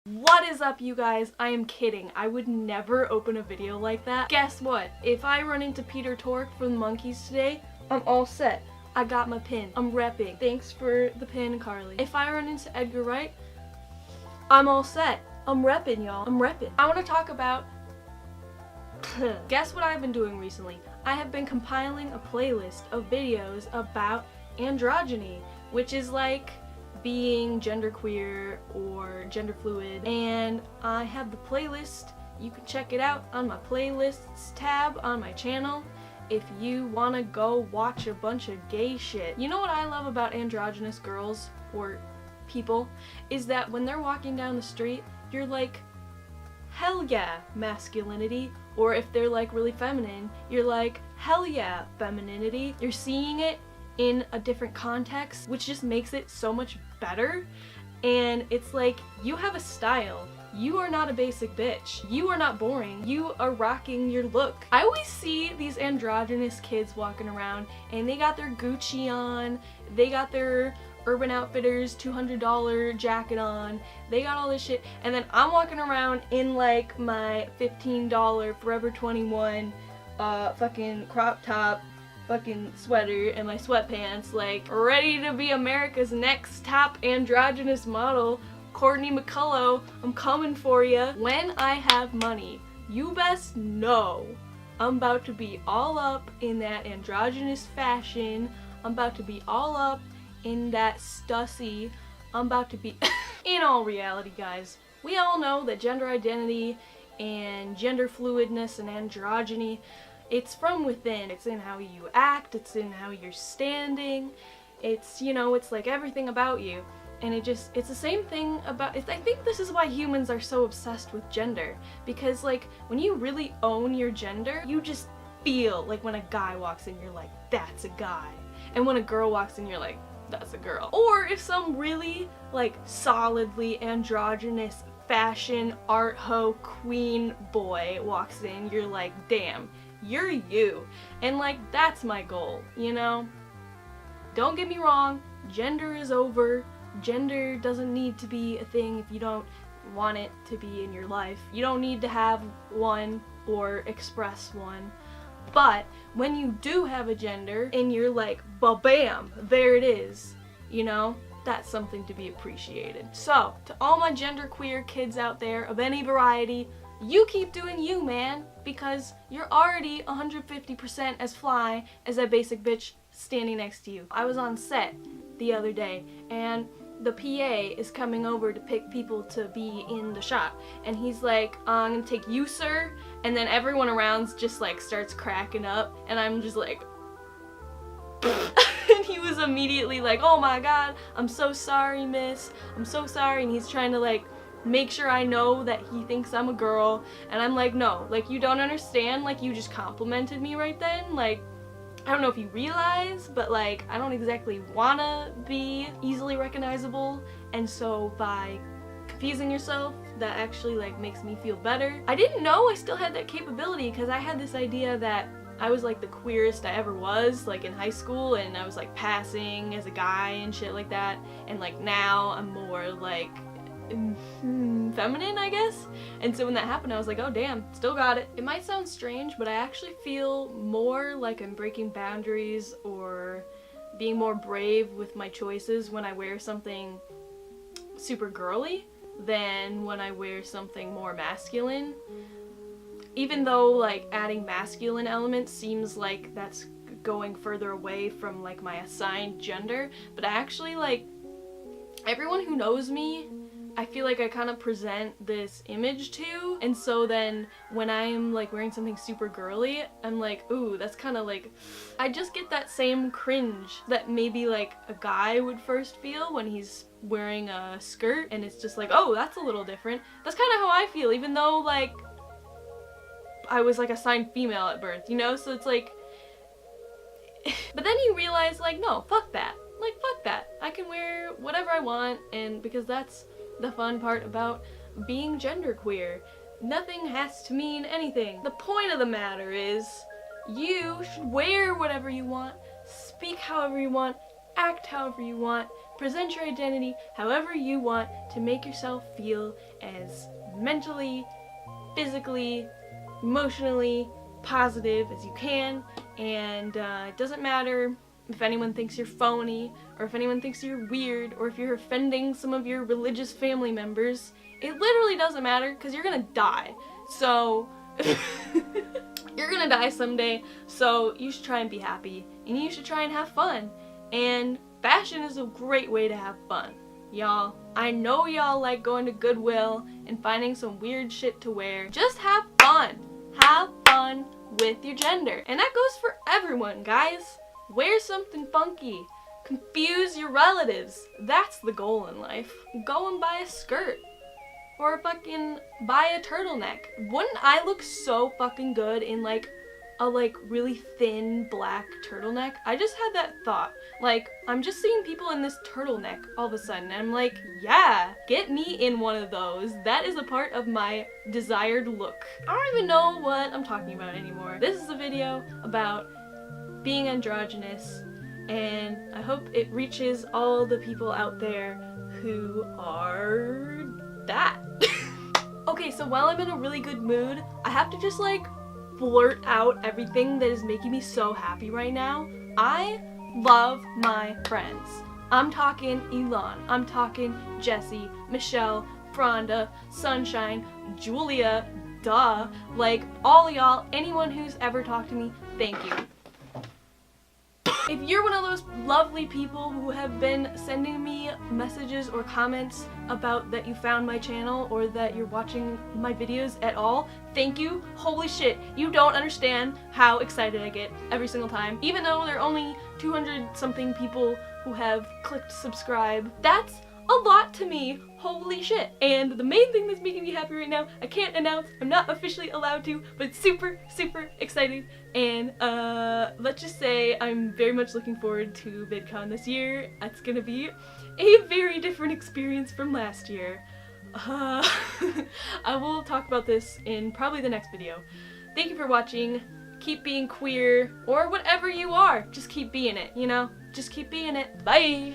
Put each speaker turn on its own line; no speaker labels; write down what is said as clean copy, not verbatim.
What is up, you guys? I am kidding. I would never open a video like that. Guess what? If I run into Peter Tork from the Monkeys today, I'm all set. I got my pin. I'm repping. Thanks for the pin, Carly. If I run into Edgar Wright, I'm all set. I'm repping, y'all. I'm repping. I want to talk about... Guess what I've been doing recently? I have been compiling a playlist of videos about androgyny, which is like being genderqueer or gender fluid, and I have the playlist. You can check it out on my playlists tab on my channel if you want to go watch a bunch of gay shit. You know what I love about androgynous girls or people is that when they're walking down the street, you're like, hell yeah, masculinity. Or if they're like really feminine, you're like, hell yeah, femininity. You're seeing it in a different context, which just makes it so much better. And it's like, you have a style. You are not a basic bitch. You are not boring. You are rocking your look. I always see these androgynous kids walking around and they got their Gucci on, they got their Urban Outfitters $200 jacket on, they got all this shit, and then I'm walking around in like my $15 Forever 21 fucking crop top fucking sweater and my sweatpants, like ready to be America's next top androgynous model. Courtney McCullough, I'm coming for ya. When I have money, you best know I'm about to be all up in that androgynous fashion. I'm about to be all up in that Stussy. I'm about to be... In all reality, guys, we all know that gender identity and gender fluidness and androgyny, it's from within. It's in how you act, it's in how you're standing, it's, you know, it's like everything about you. And it's the same thing about, I think this is why humans are so obsessed with gender. Because like, when you really own your gender, you just feel like when a guy walks in, you're like, that's a guy. And when a girl walks in, you're like, that's a girl. Or if some really like solidly androgynous fashion art hoe queen boy walks in, you're like, damn, you're you. And like, that's my goal, you know? Don't get me wrong, gender is over. Gender doesn't need to be a thing if you don't want it to be in your life. You don't need to have one or express one. But when you do have a gender and you're like, ba-bam, there it is, you know, that's something to be appreciated. So, to all my genderqueer kids out there of any variety, you keep doing you, man, because you're already 150% as fly as that basic bitch standing next to you. I was on set the other day, and the PA is coming over to pick people to be in the shot, and he's like, I'm gonna take you, sir, and then everyone around just like starts cracking up, and I'm just like and he was immediately like, oh my god, I'm so sorry, miss, I'm so sorry, and he's trying to like make sure I know that he thinks I'm a girl, and I'm like, no, like, you don't understand, like, you just complimented me right then, like, I don't know if you realize, but like, I don't exactly wanna be easily recognizable, and so by confusing yourself, that actually like makes me feel better. I didn't know I still had that capability, because I had this idea that I was like the queerest I ever was, like in high school, and I was like passing as a guy and shit like that, and like now I'm more like feminine, I guess. And so when that happened, I was like, oh damn, still got it. It might sound strange, but I actually feel more like I'm breaking boundaries or being more brave with my choices when I wear something super girly than when I wear something more masculine. Even though like adding masculine elements seems like that's going further away from like my assigned gender, but actually like everyone who knows me, I feel like I kind of present this image to, and so then when I'm like wearing something super girly, I'm like, ooh, that's kind of like, I just get that same cringe that maybe like a guy would first feel when he's wearing a skirt, and it's just like, oh, that's a little different. That's kind of how I feel, even though like I was like assigned female at birth, you know? So it's like, but then you realize like, no, fuck that. Like, fuck that. I can wear whatever I want, and because that's the fun part about being genderqueer. Nothing has to mean anything. The point of the matter is, you should wear whatever you want, speak however you want, act however you want, present your identity however you want to make yourself feel as mentally, physically, emotionally positive as you can, and it doesn't matter if anyone thinks you're phony, or if anyone thinks you're weird, or if you're offending some of your religious family members. It literally doesn't matter, because you're gonna die. So, you're gonna die someday, so you should try and be happy, and you should try and have fun. And fashion is a great way to have fun, y'all. I know y'all like going to Goodwill and finding some weird shit to wear. Just have fun. Have fun with your gender. And that goes for everyone, guys. Wear something funky. Confuse your relatives. That's the goal in life. Go and buy a skirt. Or fucking buy a turtleneck. Wouldn't I look so fucking good in like a really thin black turtleneck? I just had that thought. Like, I'm just seeing people in this turtleneck all of a sudden, and I'm like, yeah, get me in one of those. That is a part of my desired look. I don't even know what I'm talking about anymore. This is a video about being androgynous, and I hope it reaches all the people out there who are that. Okay, so while I'm in a really good mood, I have to just blurt out everything that is making me so happy right now. I love my friends. I'm talking Elon, I'm talking Jessie, Michelle, Fronda, Sunshine, Julia, duh, all y'all, anyone who's ever talked to me, thank you. If you're one of those lovely people who have been sending me messages or comments about that you found my channel or that you're watching my videos at all, thank you. Holy shit, you don't understand how excited I get every single time. Even though there are only 200 something people who have clicked subscribe, that's a lot to me. Holy shit. And the main thing that's making me happy right now, I can't announce, I'm not officially allowed to, but it's super, super exciting. And let's just say I'm very much looking forward to VidCon this year. It's gonna be a very different experience from last year. I will talk about this in probably the next video. Thank you for watching. Keep being queer, or whatever you are. Just keep being it, you know? Just keep being it. Bye!